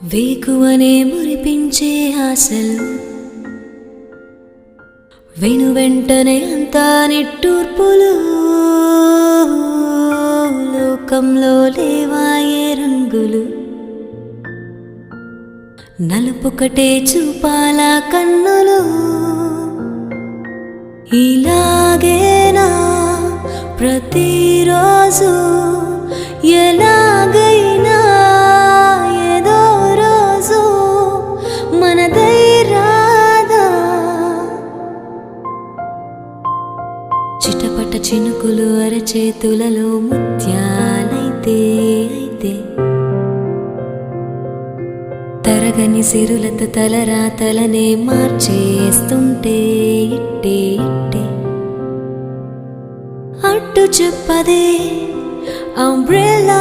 వేకువనే మురిపించే ఆశలు వెనువెంటనే అంతా నిట్టూర్పులు లోకంలో లేవాయే రంగులు నలుపొకటే చూపాల కన్నులు ఇలాగేనా ప్రతిరోజు ఎలాగైనా ఏదో రోజు మనదై రాదా చిటపట చినుకులు అరచేతులలో ముత్యాలైతే అయితే తరగని సిరులతో తలరాతలనే మార్చేస్తుంటే ఇట్టే ఇట్టే అడ్డు చెప్పదే అంబ్రెల్లా